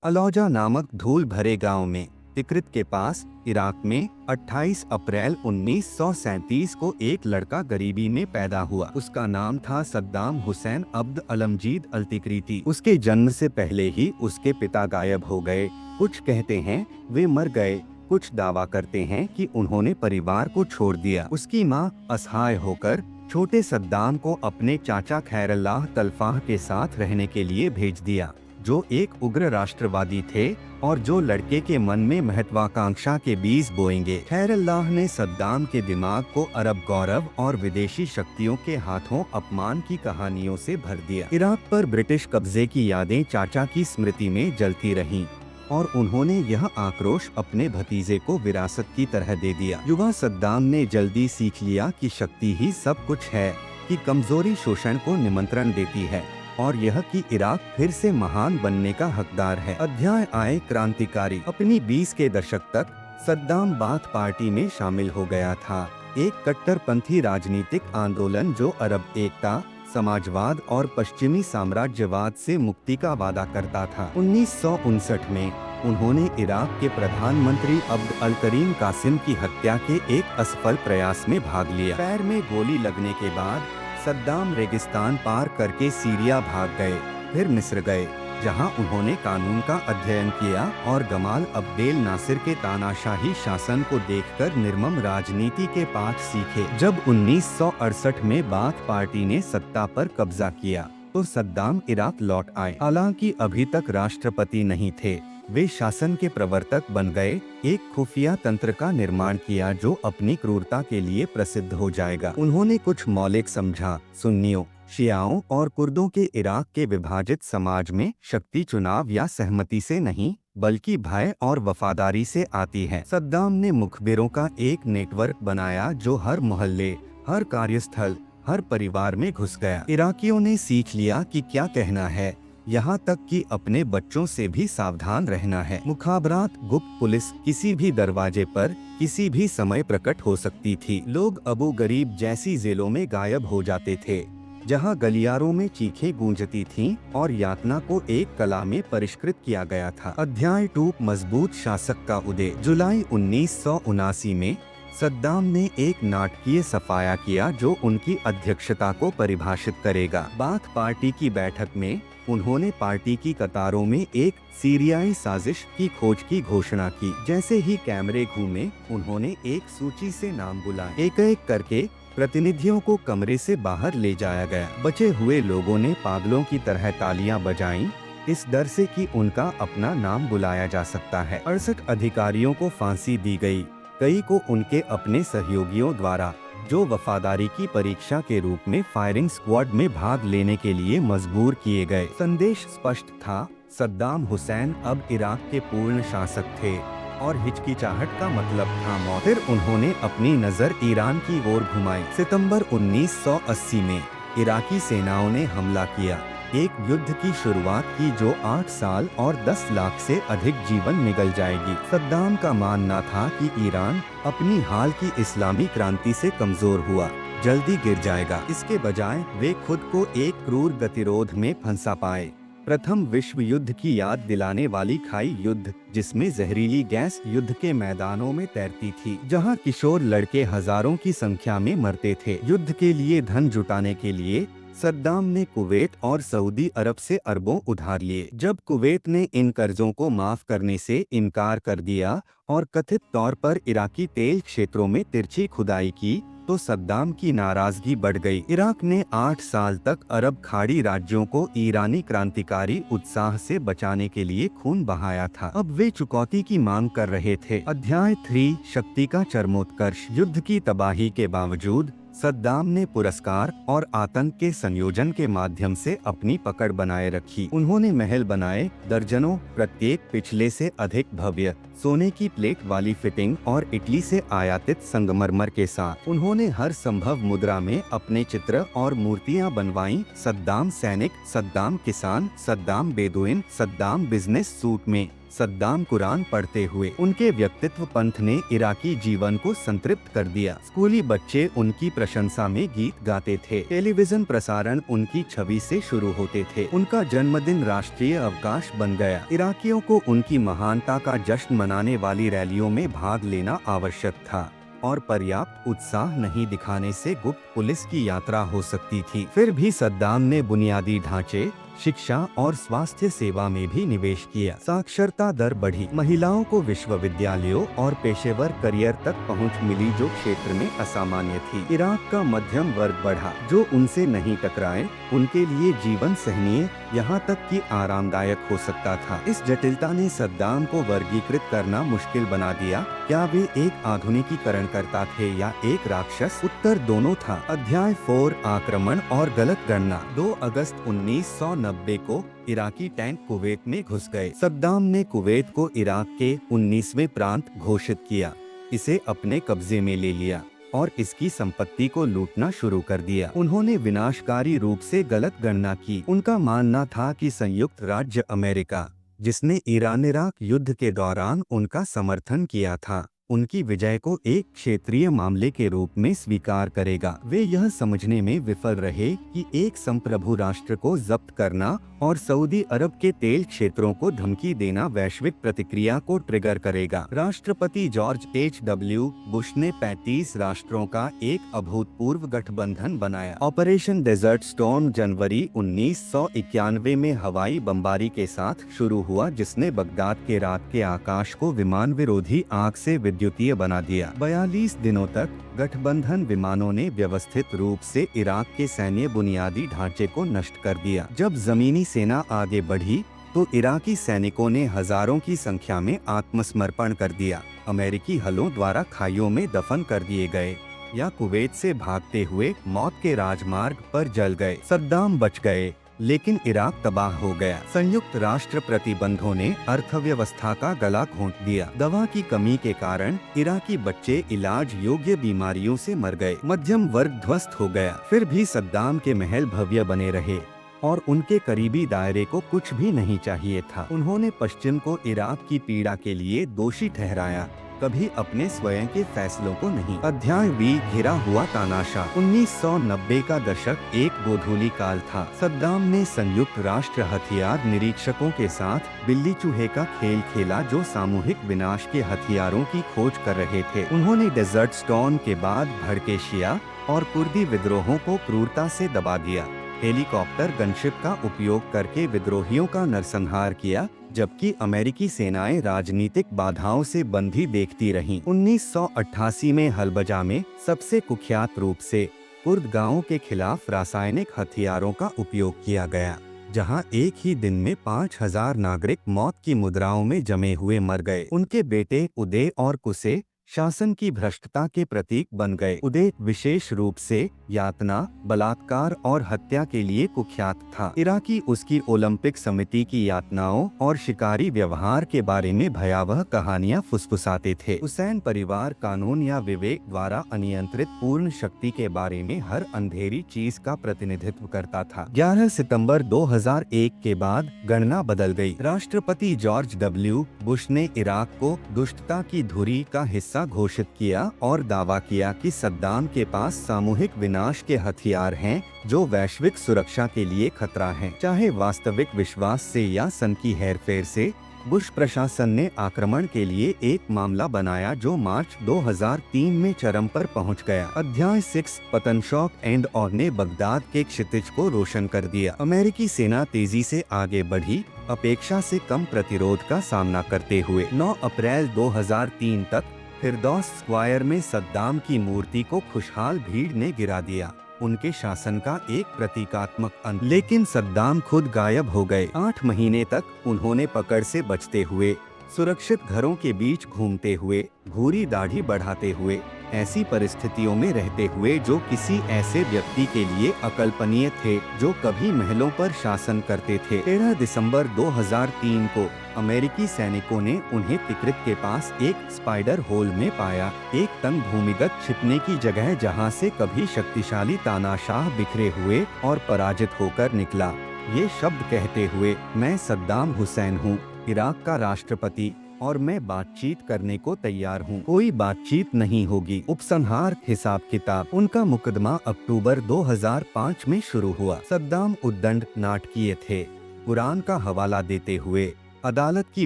अलौजा नामक धूल भरे गांव में तिक्रित के पास इराक में 28 अप्रैल 1937 को एक लड़का गरीबी में पैदा हुआ। उसका नाम था सद्दाम हुसैन अब्द अलमजीद अल तिक्रिती। उसके जन्म से पहले ही उसके पिता गायब हो गए। कुछ कहते हैं वे मर गए, कुछ दावा करते हैं कि उन्होंने परिवार को छोड़ दिया। उसकी मां असहाय होकर छोटे सद्दाम को अपने चाचा खैरल्लाह तलफाह के साथ रहने के लिए भेज दिया, जो एक उग्र राष्ट्रवादी थे और जो लड़के के मन में महत्वाकांक्षा के बीज बोएंगे। खैरल्लाह ने सद्दाम के दिमाग को अरब गौरव और विदेशी शक्तियों के हाथों अपमान की कहानियों से भर दिया। इराक पर ब्रिटिश कब्जे की यादें चाचा की स्मृति में जलती रहीं और उन्होंने यह आक्रोश अपने भतीजे को विरासत की तरह दे दिया। युवा सद्दाम ने जल्दी सीख लिया कि शक्ति ही सब कुछ है, कि कमजोरी शोषण को निमंत्रण देती है और यह कि इराक फिर से महान बनने का हकदार है। अध्याय आए क्रांतिकारी। अपनी 20 के दशक तक सद्दाम बाथ पार्टी में शामिल हो गया था, एक कट्टरपंथी राजनीतिक आंदोलन जो अरब एकता, समाजवाद और पश्चिमी साम्राज्यवाद से मुक्ति का वादा करता था। 1959 में उन्होंने इराक के प्रधानमंत्री अब्द अल करीम कासिम की हत्या के एक असफल प्रयास में भाग लिया। पैर में गोली लगने के बाद सद्दाम रेगिस्तान पार करके सीरिया भाग गए, फिर मिस्र गए, जहां उन्होंने कानून का अध्ययन किया और गमाल अब्देल नासिर के तानाशाही शासन को देखकर निर्मम राजनीति के पाठ सीखे। जब 1968 में बाथ पार्टी ने सत्ता पर कब्जा किया तो सद्दाम इराक लौट आए। हालांकि अभी तक राष्ट्रपति नहीं थे, वे शासन के प्रवर्तक बन गए, एक खुफिया तंत्र का निर्माण किया जो अपनी क्रूरता के लिए प्रसिद्ध हो जाएगा। उन्होंने कुछ मौलिक समझा, सुन्नियों, शियाओं और कुर्दों के इराक के विभाजित समाज में शक्ति चुनाव या सहमति से नहीं बल्कि भय और वफादारी से आती है। सद्दाम ने मुखबिरों का एक नेटवर्क बनाया जो हर मोहल्ले, हर कार्यस्थल, हर परिवार में घुस गया। इराकियों ने सीख लिया कि क्या कहना है, यहाँ तक कि अपने बच्चों से भी सावधान रहना है। मुखाबरात, गुप्त पुलिस किसी भी दरवाजे पर किसी भी समय प्रकट हो सकती थी। लोग अबू गरीब जैसी जेलों में गायब हो जाते थे, जहाँ गलियारों में चीखें गूंजती थीं और यातना को एक कला में परिष्कृत किया गया था। अध्याय 2, मजबूत शासक का उदय। जुलाई 1979 में सद्दाम ने एक नाटकीय सफाया किया जो उनकी अध्यक्षता को परिभाषित करेगा। बाथ पार्टी की बैठक में उन्होंने पार्टी की कतारों में एक सीरियाई साजिश की खोज की घोषणा की। जैसे ही कैमरे घूमे, उन्होंने एक सूची से नाम बुलाए। एक एक करके प्रतिनिधियों को कमरे से बाहर ले जाया गया। बचे हुए लोगों ने पागलों की तरह तालियां बजाईं, इस डर से कि उनका अपना नाम बुलाया जा सकता है। 68 अधिकारियों को फांसी दी गई, कई को उनके अपने सहयोगियों द्वारा, जो वफादारी की परीक्षा के रूप में फायरिंग स्क्वाड में भाग लेने के लिए मजबूर किए गए। संदेश स्पष्ट था, सद्दाम हुसैन अब इराक के पूर्ण शासक थे और हिचकिचाहट का मतलब था मौत। फिर उन्होंने अपनी नजर ईरान की ओर घुमाई। सितंबर 1980 में इराकी सेनाओं ने हमला किया, एक युद्ध की शुरुआत की जो 8 साल और 10 लाख से अधिक जीवन निगल जाएगी। सद्दाम का मानना था कि ईरान अपनी हाल की इस्लामी क्रांति से कमजोर हुआ, जल्दी गिर जाएगा। इसके बजाय वे खुद को एक क्रूर गतिरोध में फंसा पाए। प्रथम विश्व युद्ध की याद दिलाने वाली खाई युद्ध, जिसमें जहरीली गैस युद्ध के मैदानों में तैरती थी, जहां किशोर लड़के हजारों की संख्या में मरते थे। युद्ध के लिए धन जुटाने के लिए सद्दाम ने कुवैत और सऊदी अरब से अरबों उधार लिए। जब कुवैत ने इन कर्जों को माफ करने से इनकार कर दिया और कथित तौर पर इराकी तेल क्षेत्रों में तिरछी खुदाई की, तो सद्दाम की नाराजगी बढ़ गई। इराक ने 8 साल तक अरब खाड़ी राज्यों को ईरानी क्रांतिकारी उत्साह से बचाने के लिए खून बहाया था। अब वे चुकौती की मांग कर रहे थे। अध्याय 3, शक्ति का चरमोत्कर्ष। युद्ध की तबाही के बावजूद सद्दाम ने पुरस्कार और आतंक के संयोजन के माध्यम से अपनी पकड़ बनाए रखी। उन्होंने महल बनाए, दर्जनों, प्रत्येक पिछले से अधिक भव्य, सोने की प्लेट वाली फिटिंग और इटली से आयातित संगमरमर के साथ। उन्होंने हर संभव मुद्रा में अपने चित्र और मूर्तियां बनवाईं। सद्दाम सैनिक, सद्दाम किसान, Saddam Bedouin, Saddam business suit में, सद्दाम कुरान पढ़ते हुए। उनके व्यक्तित्व पंथ ने इराकी जीवन को संतृप्त कर दिया। स्कूली बच्चे उनकी प्रशंसा में गीत गाते थे। टेलीविजन प्रसारण उनकी छवि से शुरू होते थे। उनका जन्मदिन राष्ट्रीय अवकाश बन गया। इराकियों को उनकी महानता का जश्न मनाने वाली रैलियों में भाग लेना आवश्यक था और पर्याप्त उत्साह नहीं दिखाने से गुप्त पुलिस की यात्रा हो सकती थी। फिर भी सद्दाम ने बुनियादी ढांचे, शिक्षा और स्वास्थ्य सेवा में भी निवेश किया। साक्षरता दर बढ़ी। महिलाओं को विश्वविद्यालयों और पेशेवर करियर तक पहुंच मिली जो क्षेत्र में असामान्य थी। इराक का मध्यम वर्ग बढ़ा। जो उनसे नहीं टकराए उनके लिए जीवन सहनीय, यहाँ तक कि आरामदायक हो सकता था। इस जटिलता ने सद्दाम को वर्गीकृत करना मुश्किल बना दिया। क्या वे एक आधुनिकीकरणकर्ता थे या एक राक्षस? उत्तर दोनों था। अध्याय 4, आक्रमण और गलत गणना। 2 अगस्त 1990 को इराकी टैंक कुवैत में घुस गए। सद्दाम ने कुवैत को इराक के 19वें प्रांत घोषित किया, इसे अपने कब्जे में ले लिया और इसकी संपत्ति को लूटना शुरू कर दिया। उन्होंने विनाशकारी रूप से गलत गणना की। उनका मानना था कि संयुक्त राज्य अमेरिका, जिसने ईरान इराक युद्ध के दौरान उनका समर्थन किया था, उनकी विजय को एक क्षेत्रीय मामले के रूप में स्वीकार करेगा। वे यह समझने में विफल रहे कि एक संप्रभु राष्ट्र को जब्त करना और सऊदी अरब के तेल क्षेत्रों को धमकी देना वैश्विक प्रतिक्रिया को ट्रिगर करेगा। राष्ट्रपति जॉर्ज H.W. बुश ने 35 राष्ट्रों का एक अभूतपूर्व गठबंधन बनाया। ऑपरेशन डेजर्ट स्टॉर्म जनवरी 1991 में हवाई बमबारी के साथ शुरू हुआ, जिसने बगदाद के रात के आकाश को विमान विरोधी आग से विद्युतीय बना दिया। 42 दिनों तक गठबंधन विमानों ने व्यवस्थित रूप से इराक के सैन्य बुनियादी ढांचे को नष्ट कर दिया। जब जमीनी सेना आगे बढ़ी तो इराकी सैनिकों ने हजारों की संख्या में आत्मसमर्पण कर दिया। अमेरिकी हलों द्वारा खाइयों में दफन कर दिए गए या कुवैत से भागते हुए मौत के राजमार्ग पर जल गए। सद्दाम बच गए, लेकिन इराक तबाह हो गया। संयुक्त राष्ट्र प्रतिबंधों ने अर्थव्यवस्था का गला घोंट दिया। दवा की कमी के कारण इराकी बच्चे इलाज योग्य बीमारियों से मर गए। मध्यम वर्ग ध्वस्त हो गया। फिर भी सद्दाम के महल भव्य बने रहे और उनके करीबी दायरे को कुछ भी नहीं चाहिए था। उन्होंने पश्चिम को इराक की पीड़ा के लिए दोषी ठहराया, कभी अपने स्वयं के फैसलों को नहीं। अध्याय 20, घिरा हुआ तानाशाह। 1990 का दशक एक गोधूली काल था। सद्दाम ने संयुक्त राष्ट्र हथियार निरीक्षकों के साथ बिल्ली चूहे का खेल खेला, जो सामूहिक विनाश के हथियारों की खोज कर रहे थे। उन्होंने डेजर्ट स्टॉर्म के बाद भड़के शिया और कुर्दी विद्रोहों को क्रूरता से दबा दिया। हेलीकॉप्टर गनशिप का उपयोग करके विद्रोहियों का नरसंहार किया, जबकि अमेरिकी सेनाएं राजनीतिक बाधाओं से बंधी देखती रहीं। 1988 में हलबजा में सबसे कुख्यात रूप से कुर्द गांवों के खिलाफ रासायनिक हथियारों का उपयोग किया गया, जहां एक ही दिन में 5000 नागरिक मौत की मुद्राओं में जमे हुए मर गए। उनके बेटे उदय और कुसे शासन की भ्रष्टता के प्रतीक बन गए। उदय विशेष रूप से यातना, बलात्कार और हत्या के लिए कुख्यात था। इराकी उसकी ओलंपिक समिति की यातनाओं और शिकारी व्यवहार के बारे में भयावह कहानियां फुसफुसाते थे। हुसैन परिवार कानून या विवेक द्वारा अनियंत्रित पूर्ण शक्ति के बारे में हर अंधेरी चीज का प्रतिनिधित्व करता था। 11 सितंबर 2001 के बाद गणना बदल गई। राष्ट्रपति जॉर्ज W. बुश ने इराक को दुष्टता की धुरी का हिस्सा घोषित किया और दावा किया कि सद्दाम के पास सामूहिक विनाश के हथियार हैं, जो वैश्विक सुरक्षा के लिए खतरा हैं। चाहे वास्तविक विश्वास से या सन की हेरफेर से, बुश प्रशासन ने आक्रमण के लिए एक मामला बनाया जो मार्च 2003 में चरम पर पहुंच गया। अध्याय 6, पतन शॉक एंड और ने बगदाद के क्षितिज को रोशन कर दिया। अमेरिकी सेना तेजी से आगे बढ़ी, अपेक्षा से कम प्रतिरोध का सामना करते हुए। 9 अप्रैल 2003 तक फिरदौस स्क्वायर में सद्दाम की मूर्ति को खुशहाल भीड़ ने गिरा दिया, उनके शासन का एक प्रतीकात्मक अंत। लेकिन सद्दाम खुद गायब हो गए। 8 महीने तक उन्होंने पकड़ से बचते हुए, सुरक्षित घरों के बीच घूमते हुए, भूरी दाढ़ी बढ़ाते हुए ऐसी परिस्थितियों में रहते हुए जो किसी ऐसे व्यक्ति के लिए अकल्पनीय थे जो कभी महलों पर शासन करते थे। 13 दिसंबर 2003 को अमेरिकी सैनिकों ने उन्हें तिक्रित के पास एक स्पाइडर होल में पाया, एक तंग भूमिगत छिपने की जगह जहां से कभी शक्तिशाली तानाशाह बिखरे हुए और पराजित होकर निकला। ये शब्द कहते हुए, मैं सद्दाम हुसैन हूँ, इराक का राष्ट्रपति, और मैं बातचीत करने को तैयार हूँ। कोई बातचीत नहीं होगी। उपसंहार हिसाब किताब। उनका मुकदमा अक्टूबर 2005 में शुरू हुआ। सद्दाम उद्दंड नाटकीय थे। कुरान का हवाला देते हुए, अदालत की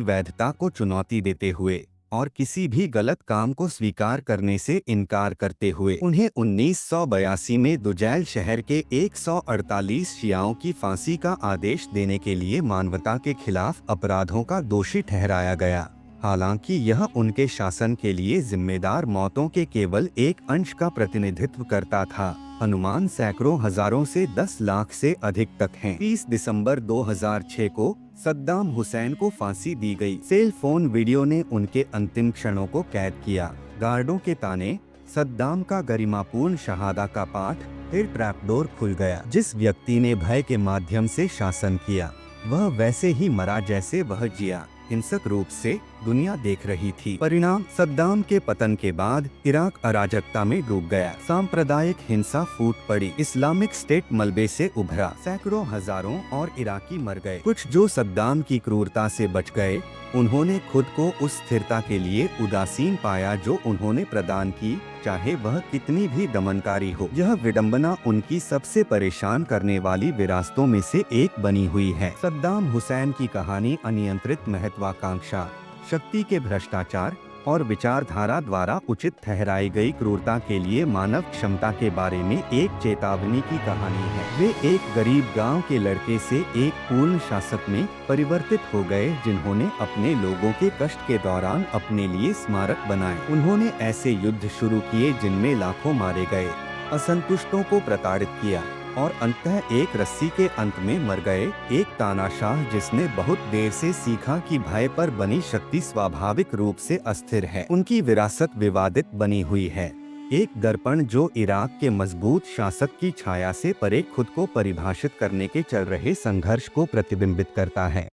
वैधता को चुनौती देते हुए और किसी भी गलत काम को स्वीकार करने से इनकार करते हुए उन्हें 1982 में दुजैल शहर के 148 शियाओं की फांसी का आदेश देने के लिए मानवता के खिलाफ अपराधों का दोषी ठहराया गया। हालांकि यह उनके शासन के लिए जिम्मेदार मौतों के केवल एक अंश का प्रतिनिधित्व करता था। अनुमान सैकड़ों हजारों से 10 लाख से अधिक तक हैं। 30 दिसंबर 2006 को सद्दाम हुसैन को फांसी दी गई। सेल फोन वीडियो ने उनके अंतिम क्षणों को कैद किया। गार्डों के ताने, सद्दाम का गरिमापूर्ण शहादा का पाठ, फिर ट्रैपडोर खुल गया। जिस व्यक्ति ने भय के माध्यम से शासन किया, वह वैसे ही मरा जैसे वह जिया। हिंसक रूप से दुनिया देख रही थी। परिणाम, सद्दाम के पतन के बाद इराक अराजकता में डूब गया। सांप्रदायिक हिंसा फूट पड़ी। इस्लामिक स्टेट मलबे से उभरा। सैकड़ों हजारों और इराकी मर गए। कुछ जो सद्दाम की क्रूरता से बच गए, उन्होंने खुद को उस स्थिरता के लिए उदासीन पाया जो उन्होंने प्रदान की, चाहे वह कितनी भी दमनकारी हो। यह विडंबना उनकी सबसे परेशान करने वाली विरासतों में से एक बनी हुई है। सद्दाम हुसैन की कहानी अनियंत्रित महत्वाकांक्षा, शक्ति के भ्रष्टाचार और विचारधारा द्वारा उचित ठहराई गई क्रूरता के लिए मानव क्षमता के बारे में एक चेतावनी की कहानी है। वे एक गरीब गांव के लड़के से एक पूर्ण शासक में परिवर्तित हो गए जिन्होंने अपने लोगों के कष्ट के दौरान अपने लिए स्मारक बनाए। उन्होंने ऐसे युद्ध शुरू किए जिनमें लाखों मारे गए, असंतुष्टों को प्रताड़ित किया और अंततः एक रस्सी के अंत में मर गए। एक तानाशाह जिसने बहुत देर से सीखा कि भय पर बनी शक्ति स्वाभाविक रूप से अस्थिर है। उनकी विरासत विवादित बनी हुई है। एक दर्पण जो इराक के मजबूत शासक की छाया से परे खुद को परिभाषित करने के चल रहे संघर्ष को प्रतिबिंबित करता है।